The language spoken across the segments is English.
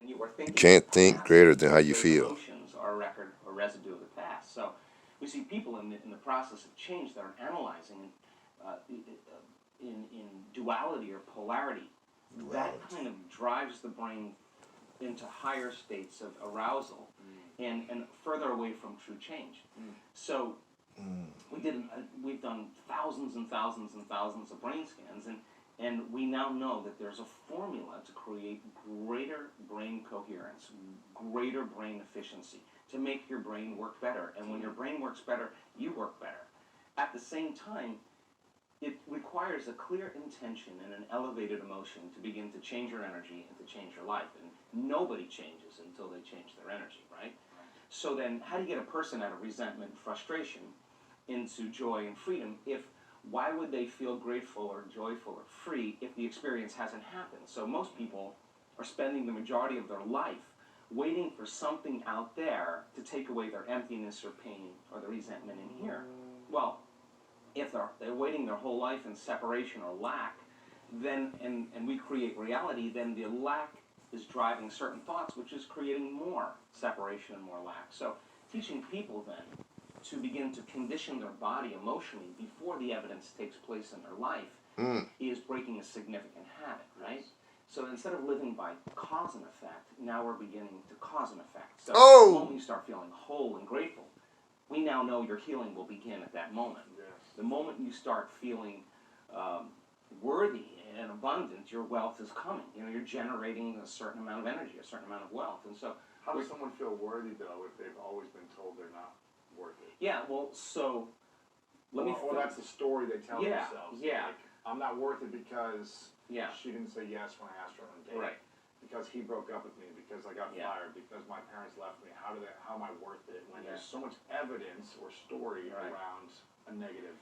you were thinking Can't of the think past, greater than how you those feel. emotions are a record or residue of the past. So we see people in the process of change that are analyzing in duality or polarity. That Duality. kind of drives the brain into higher states of arousal and further away from true change. So we've done thousands and thousands and thousands of brain scans, and we now know that there's a formula to create greater brain coherence, greater brain efficiency, to make your brain work better. And when your brain works better, you work better. At the same time, it requires a clear intention and an elevated emotion to begin to change your energy and to change your life. And nobody changes until they change their energy, right? So then, how do you get a person out of resentment and frustration into joy and freedom if why would they feel grateful or joyful or free if the experience hasn't happened? So most people are spending the majority of their life waiting for something out there to take away their emptiness or pain or the resentment in here. Well, if they're waiting their whole life in separation or lack, then and we create reality, then the lack is driving certain thoughts, which is creating more separation and more lack. So teaching people then to begin to condition their body emotionally before the evidence takes place in their life is breaking a significant habit, right? So instead of living by cause and effect, now we're beginning to cause and effect. So the moment you start feeling whole and grateful, we now know your healing will begin at that moment. The moment you start feeling worthy and abundant, your wealth is coming. You know, you're generating a certain amount of energy, a certain amount of wealth. And so, how does someone feel worthy, though, if they've always been told they're not worth it? Yeah, well, so Well, that's the story they tell themselves. Yeah. Like, I'm not worth it because she didn't say yes when I asked her on a date. Right. Because he broke up with me, because I got fired, because my parents left me. How am I worth it when there's so much evidence or story around a negative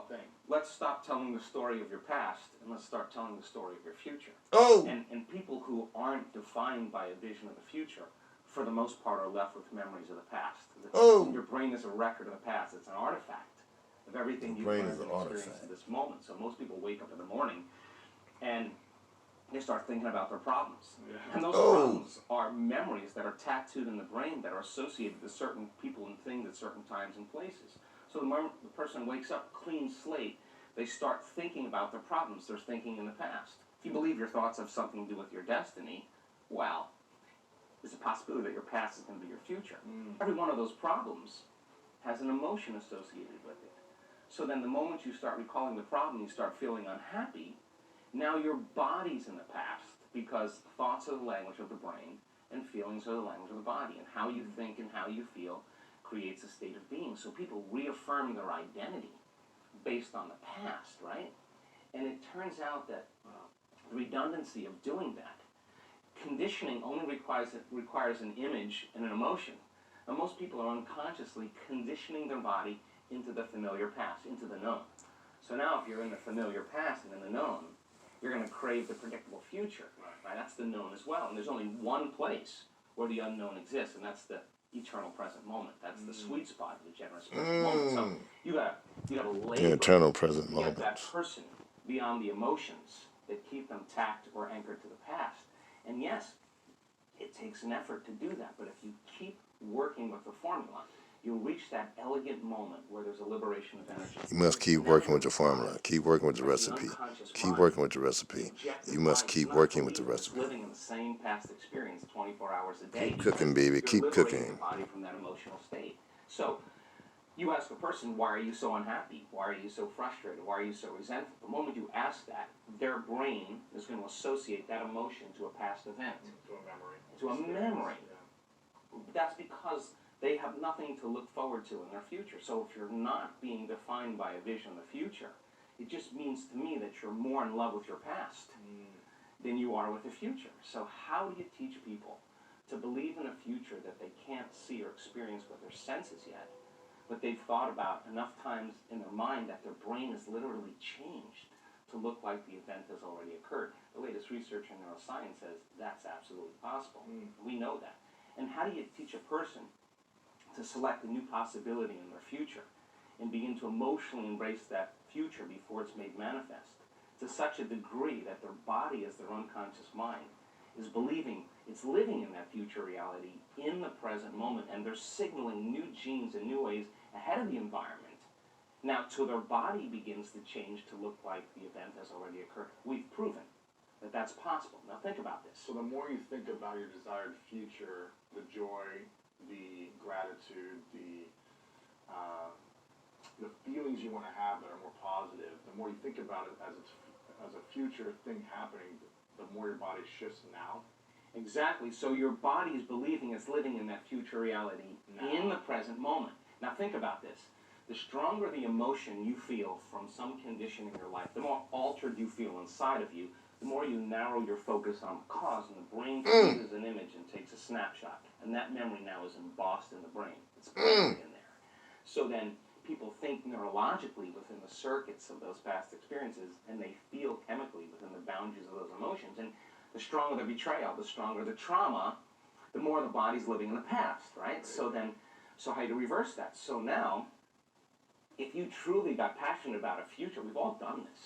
thing? Let's stop telling the story of your past and let's start telling the story of your future. And people who aren't defined by a vision of the future, for the most part, are left with memories of the past. Your brain is a record of the past. It's an artifact of everything you've learned and experienced at this moment. So most people wake up in the morning and they start thinking about their problems. And those problems are memories that are tattooed in the brain that are associated with certain people and things at certain times and places. So the moment the person wakes up, clean slate, they start thinking about their problems they're thinking in the past. If you believe your thoughts have something to do with your destiny, well, there's a possibility that your past is going to be your future. Every one of those problems has an emotion associated with it. So then the moment you start recalling the problem, you start feeling unhappy. Now your body's in the past because thoughts are the language of the brain and feelings are the language of the body. And how you think and how you feel creates a state of being. So people reaffirm their identity based on the past, right? And it turns out that the redundancy of doing that, conditioning only requires an image and an emotion. Now most people are unconsciously conditioning their body into the familiar past, into the known. So now if you're in the familiar past and in the known, you're going to crave the predictable future, right? That's the known as well. And there's only one place where the unknown exists, and that's the eternal present moment. That's the sweet spot of the generous present moment. So you got to labor The eternal present to get moment. that person beyond the emotions that keep them tacked or anchored to the past. And yes, it takes an effort to do that, but if you keep working with the formula, you'll reach that elegant moment where there's a liberation of energy. You must keep working with the formula. Keep working with the recipe. Keep working with the recipe. You must keep working with the recipe. Living in the same past experience 24 hours a day. Keep cooking, baby. Keep You're liberating cooking. your body from that emotional state. So you ask a person, why are you so unhappy? Why are you so frustrated? Why are you so resentful? The moment you ask that, their brain is going to associate that emotion to a past event. To a memory. That's because they have nothing to look forward to in their future. So if you're not being defined by a vision of the future, it just means to me that you're more in love with your past than you are with the future. So how do you teach people to believe in a future that they can't see or experience with their senses yet, but they've thought about enough times in their mind that their brain is literally changed to look like the event has already occurred? The latest research in neuroscience says that's absolutely possible. We know that. And how do you teach a person to select a new possibility in their future and begin to emotionally embrace that future before it's made manifest to such a degree that their body, as their unconscious mind, is believing It's living in that future reality in the present moment, and they're signaling new genes and new ways ahead of the environment. Now, till their body begins to change to look like the event has already occurred. We've proven that that's possible. Now, think about this. So the more you think about your desired future, the joy, the gratitude, the feelings you want to have that are more positive, the more you think about it as a future thing happening, the more your body shifts now. Exactly. So your body is believing it's living in that future reality in the present moment. Now think about this. The stronger the emotion you feel from some condition in your life, the more altered you feel inside of you, the more you narrow your focus on the cause, and the brain freezes an image and takes a snapshot. And that memory now is embossed in the brain. It's buried in there. So then people think neurologically within the circuits of those past experiences, and they feel chemically within the boundaries of those emotions. And the stronger the betrayal, the stronger the trauma, the more the body's living in the past, right? So how do you reverse that? So now, if you truly got passionate about a future, we've all done this.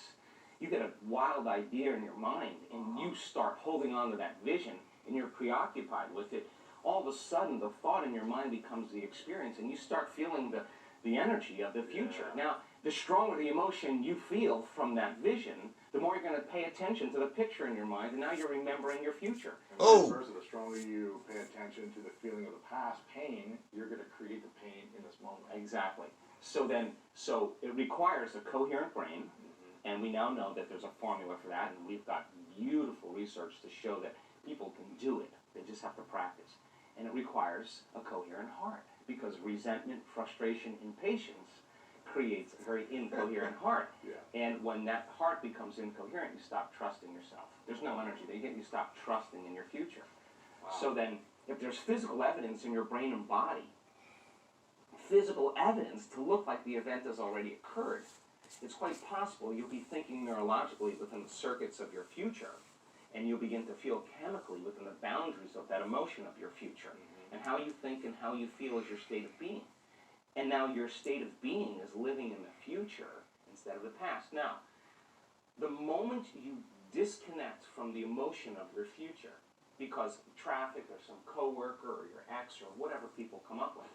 You get a wild idea in your mind, and you start holding on to that vision, and you're preoccupied with it. All of a sudden, the thought in your mind becomes the experience, and you start feeling the energy of the future. Now, the stronger the emotion you feel from that vision, the more you're going to pay attention to the picture in your mind, and now you're remembering your future. And vice versa, the stronger you pay attention to the feeling of the past, pain, you're going to create the pain in this moment. Exactly. So it requires a coherent brain, and we now know that there's a formula for that, and we've got beautiful research to show that people can do it. They just have to practice. And it requires a coherent heart, because resentment, frustration, impatience creates a very incoherent heart. And when that heart becomes incoherent, you stop trusting yourself. There's no energy there. You stop trusting in your future. So then, if there's physical evidence in your brain and body, physical evidence to look like the event has already occurred, it's quite possible you'll be thinking neurologically within the circuits of your future, and you'll begin to feel chemically within the boundaries of that emotion of your future. And how you think and how you feel is your state of being. And now your state of being is living in the future instead of the past. Now, the moment you disconnect from the emotion of your future, because of traffic or some coworker or your ex or whatever people come up with,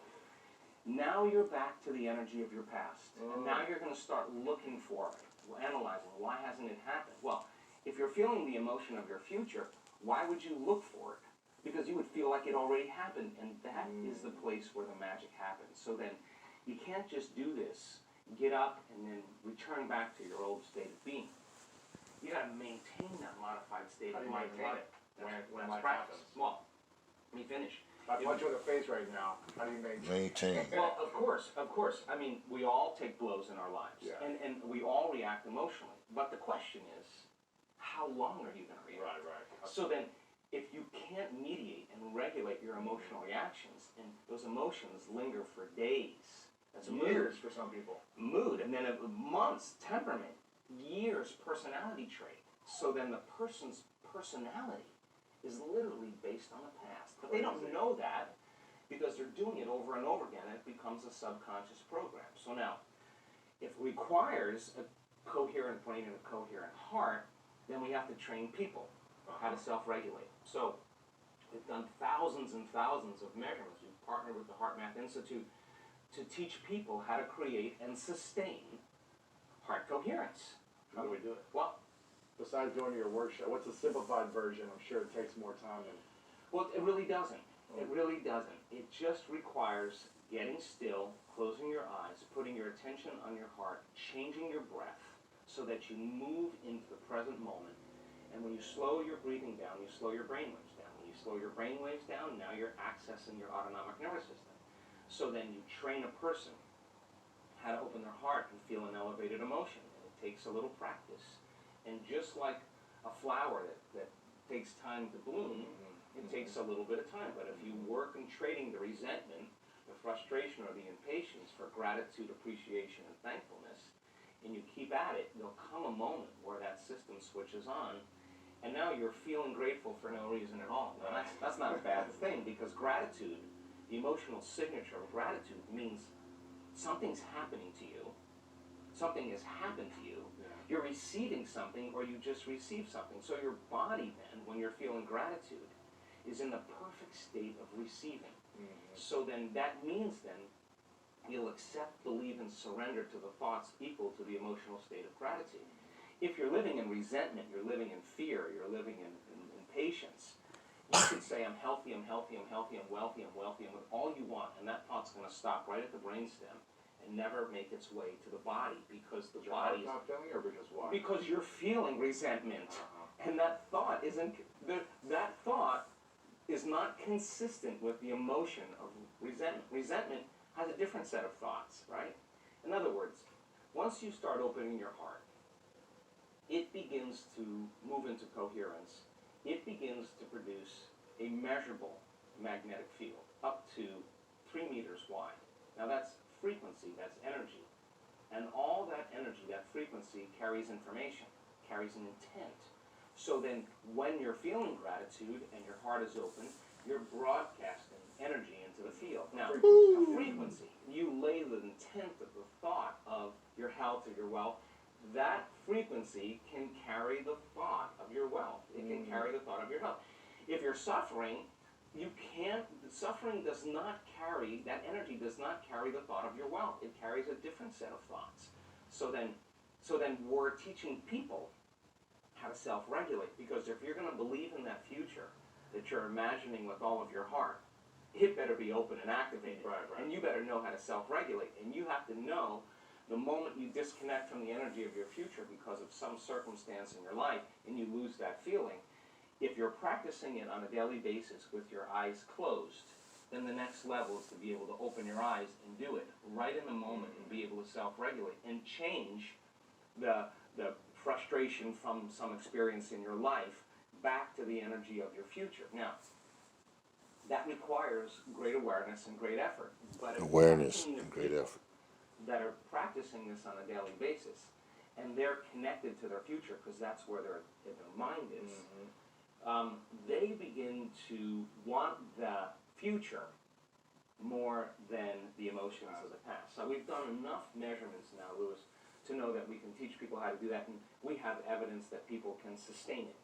now you're back to the energy of your past. And now you're going to start looking for it, analyzing, why hasn't it happened? Well, if you're feeling the emotion of your future, why would you look for it? Because you would feel like it already happened, and that is the place where the magic happens. So then, you can't just do this, get up, and then return back to your old state of being. You got to maintain that modified state of mind. When life practice. happens? Well, let me finish. I punch you in the face right now. How do you maintain? Well, of course. I mean, we all take blows in our lives, and we all react emotionally. But the question is, how long are you going to react? Right. So then, if you can't mediate and regulate your emotional reactions, and those emotions linger for days, that's years for some people. Mood, and then months, temperament, years, personality trait. So then the person's personality is literally based on the past. But they don't know that because they're doing it over and over again, and it becomes a subconscious program. So now, if it requires a coherent brain and a coherent heart, then we have to train people how to self-regulate. So we've done thousands and thousands of measurements. We've partnered with the HeartMath Institute to teach people how to create and sustain heart coherence. How do we do it? Well, besides doing your workshop, what's the simplified version? I'm sure it takes more time than... Well, it really doesn't. It really doesn't. It just requires getting still, closing your eyes, putting your attention on your heart, changing your breath so that you move into the present moment. And when you slow your breathing down, you slow your brain waves down. When you slow your brain waves down, now you're accessing your autonomic nervous system. So then you train a person how to open their heart and feel an elevated emotion. And it takes a little practice. And just like a flower that takes time to bloom, it takes a little bit of time. But if you work in trading the resentment, the frustration, or the impatience for gratitude, appreciation, and thankfulness, and you keep at it, there'll come a moment where that system switches on, and now you're feeling grateful for no reason at all. Now that's not a bad thing, because gratitude, the emotional signature of gratitude, means something's happening to you, something has happened to you, you're receiving something, or you just received something. So your body then, when you're feeling gratitude, is in the perfect state of receiving. So then that means then you'll accept, believe, and surrender to the thoughts equal to the emotional state of gratitude. If you're living in resentment, you're living in fear, you're living in impatience, you could say, I'm healthy, I'm healthy, I'm healthy, I'm wealthy, I'm wealthy, and with all you want, and that thought's going to stop right at the brainstem and never make its way to the body, because the body is... Not feeling, or because why? Because you're feeling resentment, and that thought isn't... That thought is not consistent with the emotion of resentment. Resentment has a different set of thoughts, right? In other words, once you start opening your heart, it begins to move into coherence. It begins to produce a measurable magnetic field up to 3 meters wide. Now that's frequency, that's energy. And all that energy, that frequency, carries information, carries an intent. So then when you're feeling gratitude and your heart is open, you're broadcasting energy into the field. Now, a frequency, you lay the intent of the thought of your health or your wealth, that frequency can carry the thought of your wealth. It can carry the thought of your health. If you're suffering, suffering does not carry, that energy does not carry the thought of your wealth. It carries a different set of thoughts. So then we're teaching people how to self-regulate, because if you're going to believe in that future that you're imagining with all of your heart, it better be open and activated. Right. And you better know how to self-regulate. And you have to know the moment you disconnect from the energy of your future because of some circumstance in your life and you lose that feeling, if you're practicing it on a daily basis with your eyes closed, then the next level is to be able to open your eyes and do it right in the moment and be able to self-regulate and change the frustration from some experience in your life back to the energy of your future. Now, that requires great awareness and great effort. But Awareness and great effort. That are practicing this on a daily basis, and they're connected to their future because that's where their mind is, they begin to want the future more than the emotions of the past. So we've done enough measurements now, Louis, to know that we can teach people how to do that, and we have evidence that people can sustain it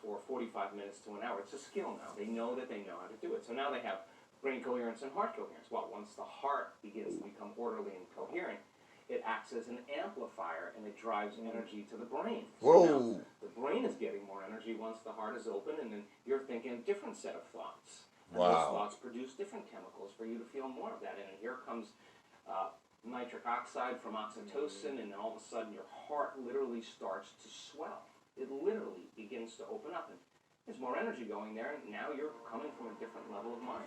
for 45 minutes to an hour. It's a skill now. They know that they know how to do it. So now they have brain coherence and heart coherence. Well, once the heart begins to become orderly and coherent, it acts as an amplifier and it drives energy to the brain. So now the brain is getting more energy once the heart is open, and then you're thinking a different set of thoughts. And those thoughts produce different chemicals for you to feel more of that. And here comes nitric oxide from oxytocin, and all of a sudden your heart literally starts to swell. It literally begins to open up, and there's more energy going there, and now you're coming from a different level of mind.